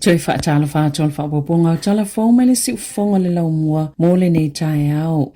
Toi whaatala whaatola whaapobonga o tala whauma le si ufonga le lau mua mole nei tae au.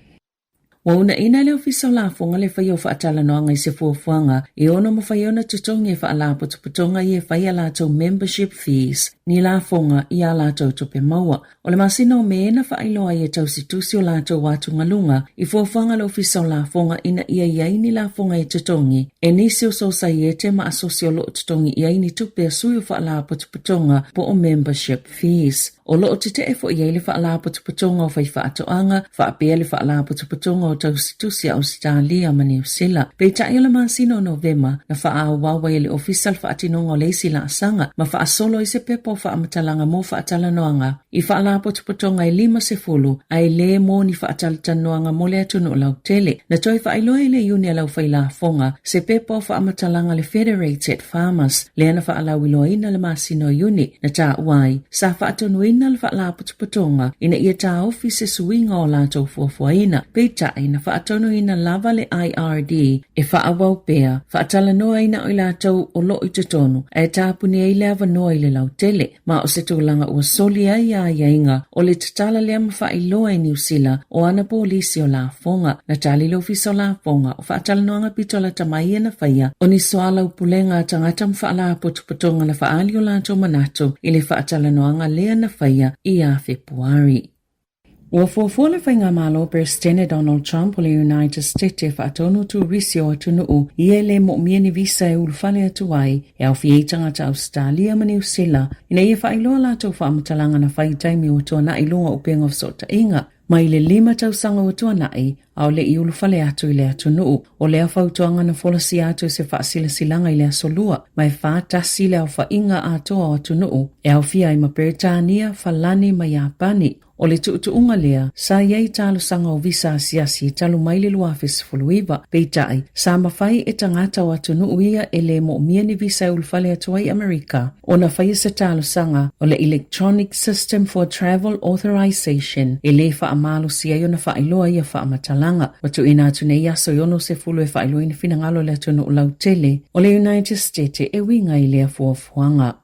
Wauna ina leo fisa la fonga le whaio whaatala noanga I se fuafuanga e ono ma whaiona tutonga e whaala putuputonga I e whaia lato membership fees ni la fonga I a lato tupe maua. O le masina o meena whaailoa I e tausitusi o lato watu ngalunga I fuafuanga le fisa la fonga ina ia iai ni la fonga e tutongi e nisi o sosa iete ma asosio lo tutongi iai ni tupe suyo whaala putuputonga po o membership fees. O loo te e fo iei le whaala putuputonga o whai whaatoanga, whaapea le whaala putuputonga o tausitusi a Australia ma New Zealand. Pei tae la masino o Novema na whaawawa le official whaatinonga o leisi la asanga, ma whaasolo I se pepo whaamatalanga mo whaatalanoanga. I whaala putuputonga I 5 ai le mo ni whaatalatanoanga mo le atunu o lau tele. Na toi whaailoa le iuni a lau whaila fonga, se pepo whaamatalanga le Federated Farmers, le ana whaalawiloa ina le masino iuni, na taa uai, sa whaatonu ina le whaala putuputonga, ina ia taa ofi se suinga o lato fuafuaina, peita ina whaatonu ina lava le IRD, e whaawau pea, whaatala noa ina o lato o lo I tutonu, e tāpuni e leava noa I le lau tele, ma o se tūlanga ua soli ai a iainga, o le tatala le ama whaailoa I New Zealand, o ana polisi o la fonga, na tali lo fisa o la fonga, o whaatala noanga pitola tamai na whaia, o ni soala upulenga tangata mwhaala putuputonga na whaali o lato manato, ili whaatala noanga lea na whaia I a Februari. Ua fuafua whainga malo President Donald Trump o le United States e whaatonu tu risio atunu u ie le mo'mia ni visa e ulufale atuai e au fietangata Australia ma New Zealand ina ie whailoa lato whaamatalanga na whaitaimi o tuana I lunga upenga of sota inga. Mai le 5 tausanga o tuanai au le I ulufale atu I le atunu o lea whautuanga na folasi atu se whaasilasilanga I le asolua mai whaatasi le au whainga atoa o atunu e au fia I ma Britania, Falani ma Japani. O le tuutuunga lea, sa iei talo sanga o visa asiasi talo mai le luafis fuluiva, peitai, sa mawhai e tangata o atunu uia e le mo mieni visa e ulfale atuai Amerika, o na whai se talo sanga o le Electronic System for Travel Authorization, e le wha amalo si ayo na whailoa ia wha amatalanga, watu ina atu nei aso yono se fulu e whailoa ina finangalo le atunu ulau tele, o le United States e winga I lea fuafuanga.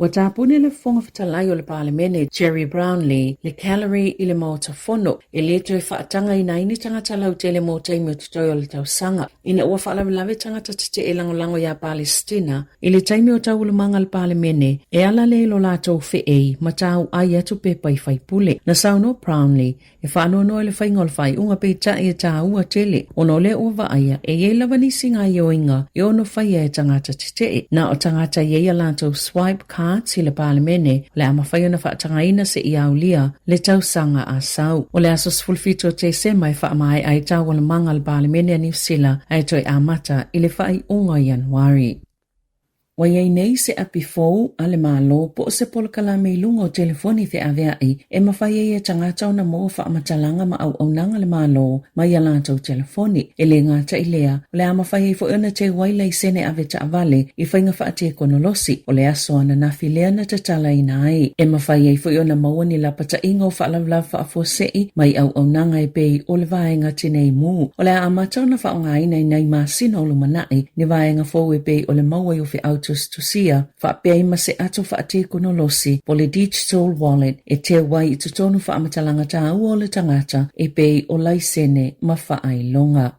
Watapune le fonga whatalai o le parlemene Jerry Brownlee le calorie I le mauta fono e le toi whaatanga ina ini tangata lau tele mo taimi o tutoi o le tausanga. Ina ua whaalawe tangata tete e lango ya Palestina I le taimi o taulamanga le parlemene e ala le lo lato fee matau ai atu pepa I whaipule. Na sauno Brownlee e whaanono le whainga o le whai unga peita e ta ua tele ono le ua vaaya e ye lavanisi ngā ioinga e ono whaia e tangata tete. Na o tangata ye lato swipe card si le parlemene le ama whaiona whaatangaina se I aulia le tausanga a sau. O le asos fulfito te se mai whaamai ai tau wala manga le parlemene a New Zealand ai toi amata I le whai unga Januari. Waiei nei se api fou ale malo po se polkala me lungo telefoni fe aveai e mawhai e tangata o na mo whaamatalanga ma au nanga le malo mai alato telefoni e le ngata I lea le ama whai fo ena te wailei sene ave ta avale I whainga whaate konolosi o le aso ana nafi lea na tatala ina ai e mawhai fo ena mawani la pata ingo whaalavlav whaafosei mai au nanga e pei o le vaenga tinei mu o le amata o na whaonga ina nei masino o lumanai ni vaenga fo e pei o le mawai o fi auto tusia whaapea ma se ato whaate konolosi po le digital wallet e te wai I tutonu whaamatalanga tā ua o le tangata e pei o laisene ma whaailonga.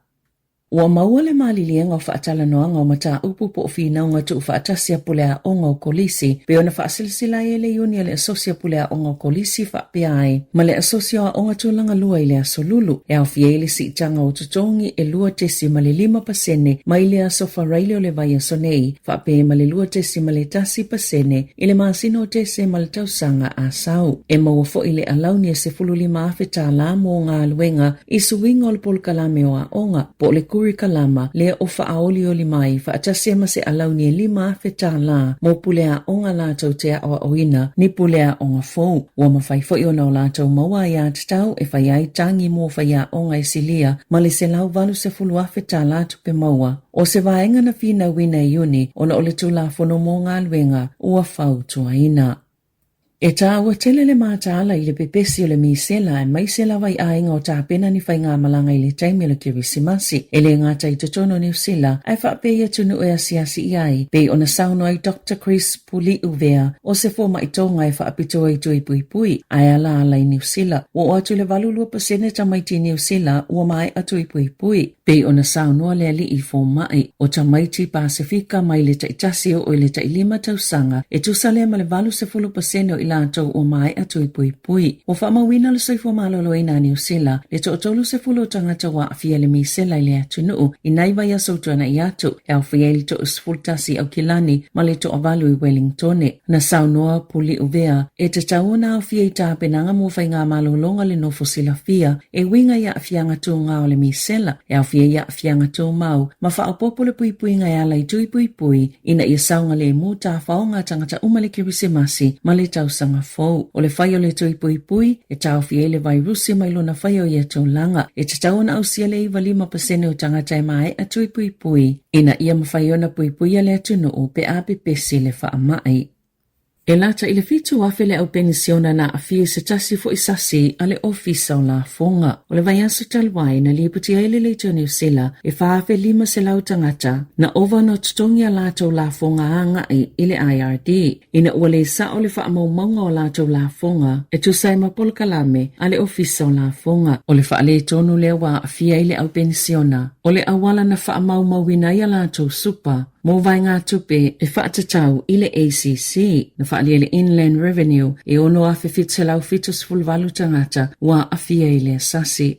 Ua maua le malilienga o whaatalanoanga o mata upu po whinaunga tu whaatasia pulea onga o kolisi pe ona whaasilsila e le iuni le asosia pulea onga o kolisi whaapea ai ma le asosia o onga tūlanga lua I le asolulu e au fiele si itanga o tutongi e lua tesi ma le 5% ma I le aso wharaile o le vai asonei whaapea ma le lua tesi ma le tasi pasene I le masino tesi ma le tausanga a sau e maua fo I le alauni e se fululi maafe tā la mo ngā luenga I suwinga o le polkalame o a onga po le kalama le o whaaoli o li mai whaatasia ma se alauni e 5 feta la mo pulea onga lātou te awa oina ni pulea onga fou ua mawhai fo iona o lātou maua ia tatau e whai ai tangi mo whai a onga e silia ma le se lau valu se fulua feta lātou pe maua o se vaenga na whina wina iuni ona o le tula fono mo ngā luenga ua whau tuaina. E tā ua tele le mātāla I le pepesi o le misela e maisela vai ainga o tā pena ni whai ngā malanga I le taimi le kirisimasi. E le ngāta I totono New Zealand, ai whaapea tunu e asiasi I ai, pe ona sauno ai Dr. Chris Puli Uvea, o se fōma I tonga e whaapitoa I tui pui pui, ai ala ala I New Zealand. Wa atu le valulua pasene tamaiti New Zealand, ua mai atui pui pui. Pe ona sauno le ali I fōmai, o tamaiti Pasifika mai le taitasi o le tailima tausanga, e tusale ma le valu se fulu pasene o Lato o mai atu I pui pui. O whamawina le soifo malolo I New Zealand, le to'otolu se fulu tangata wa afia le misela I le atu nuu, I naiva ya sautuana I atu, e au fieli to usfultasi au kilani, ma le to avalu I Wellingtone. Na saunoa Puli Uvea, e te tauna au fia I tā penanga mo whai ngā malolonga le nofo sila fia, e winga ya afianga tō ngā o le misela, e au fia ya afianga tō mau, ma whaopopo le pui pui ngai ala I tui pui pui, ina ia saunga le mu tā whaonga tangata umale kirisimasi, ma le tau sanga fau. O le whai o le tui pui pui, e tau fie le vai rusi mai lona whai o ia tau langa. E te tau na au sia le iwa 5% o tangata e mai a tui pui pui. Ina ia mawhai o na pui pui a le atunu o pe ape pesi le wha mai. E lata I le fitu wafele au penisiona na afie se tasi fo isasi ale ofisa o la fonga. O le vai aso talwai na liputi aile le to New Zealand e whaafe 5 se lau tangata na ova no tutongi a lato la fonga anga I ile IRD. Ina ua le sa o le wha maunga o lato la fonga e tu sai mapol kalame ale ofisa o la fonga. O le wha le tonu le wa afia ile au penisiona. O le awala na wha mauwina I a lato supa. Mo vai ngā tupe e whaatatau I le ACC na whaalia le Inland Revenue e ono a whiwhitselau fitus fulvalu tangata wa afia I le asasi.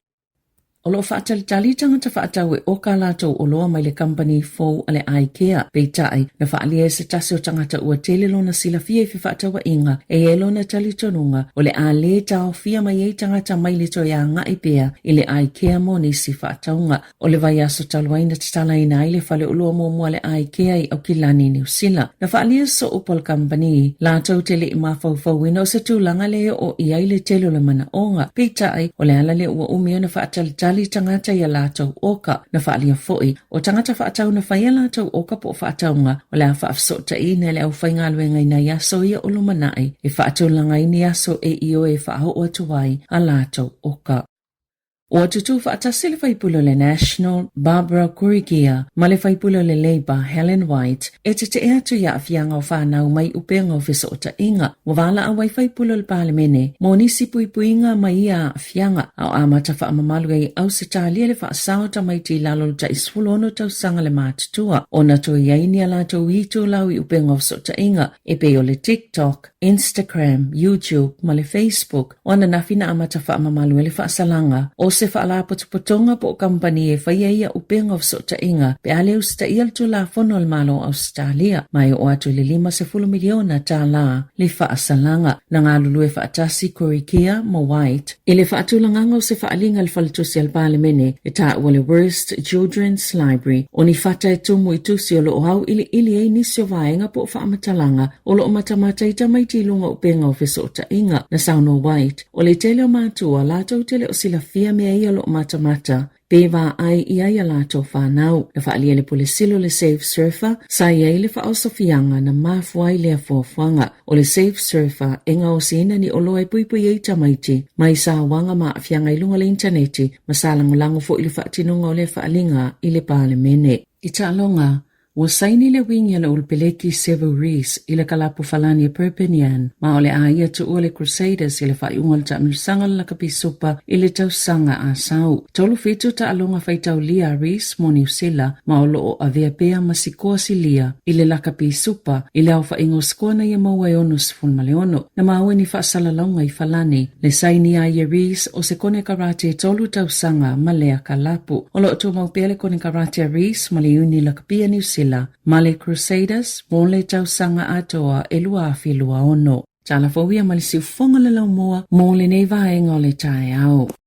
O lo whaatalitali tangata whaatau e oka lātou o loa mai le company fōu ale IKEA peitai na whaalia se tasi o tangata ua tele lona sila fia I whaatawa inga e lona talitonunga o le a le tau fia mai e tangata mai le toi a ngai pea I le IKEA mo nisi whaataunga o le vai aso taluaina tatala ina I le whale uloa mo mua le IKEA I au kilani New Zealand. Na whaalia so upol company lātou tele I mawhauwhau ina o se tūlanga le o I ai le telo le mana onga peitai o le ala le ua umia na whaatalitali tangata ia lātou oka na whaalia foi o tangata whaatau na whaia lātou oka po whaataunga o le a whaafsota I na le au whaingaluenga I na iaso ia ulumanai e whaatau langa I ni aso e io e whaaho o tuwai a lātou oka. O atutu whaatasi le whaipulo le National, Barbara Kurigia, ma le whaipulo le Labour, Helen White, e te ea tu ia awhianga o whanau mai upenga o fisa o ta inga, o wala awai whaipulo le palemene, mo nisi puipuinga mai ia awhianga, au amata whaamamalu ei au se tālia le whaasao ta mai ti lalo ta isfulono tau sanga le mātutua, o na to iaini ala to ito lau I upenga o fisa o ta inga, e pe o le TikTok, Instagram, YouTube, ma le Facebook, o na nafina amata whaamamalu e le whaasalanga, o se whaala potopotonga po company e whaia ia upenga o sota inga pe ale usta ia tu la fono al malo Australia mai o atu le 5 miliona tā la le whaasalanga na ngā lulu e whaatasi Kurikia mo White e le whaatulanganga o se whaalinga le whalitusi al palemene e tā ua le Worst Children's Library o ni whata e tumu I tusi o lo au ili e nisio vaenga po whaamatalanga o lo matamata I tamaiti lunga upenga o sota inga na sauno White o le tele o mātua lātou tele o sila fia mea ia lo matamata Peva ai ia ia lato whanau na whaalia le polisilo le Safe Surfer sa ia le whaosofianga na mafuai le afuafuanga o le Safe Surfer e ngā o sina ni olo e puipui e tamaiti mai sa wanga ma afianga I lunga le interneti masalangulango fo I le whaatinunga o le whaalinga I le palemene. I talonga Wa saini le wingi le ulpeleki Sevu Rees I le kalapu falani Perpignan, ma ole a ia tu le Crusaders I le whaiunga ta mirsanga la kapisupa I le tausanga a sau. Tolu fitu ta alonga whaitau lia Rees mo New Zealand, ma olo o avea pea masikoa si lia I le la kapisupa I le au whaingo skona ia maua e onu sifun maleono, na maue ni whaasalalonga I falani. Le saini a ia Rees o se kone karate tolu tausanga ma lea kalapu. Olo o tu maupele kone karate a Rees ma le uni la kapia New Zealand. Male Crusaders, mole tausanga atoa e lua afi lua ono. Tala fawia male si ufonga le lau moa, mole nei vaenga o le tae au.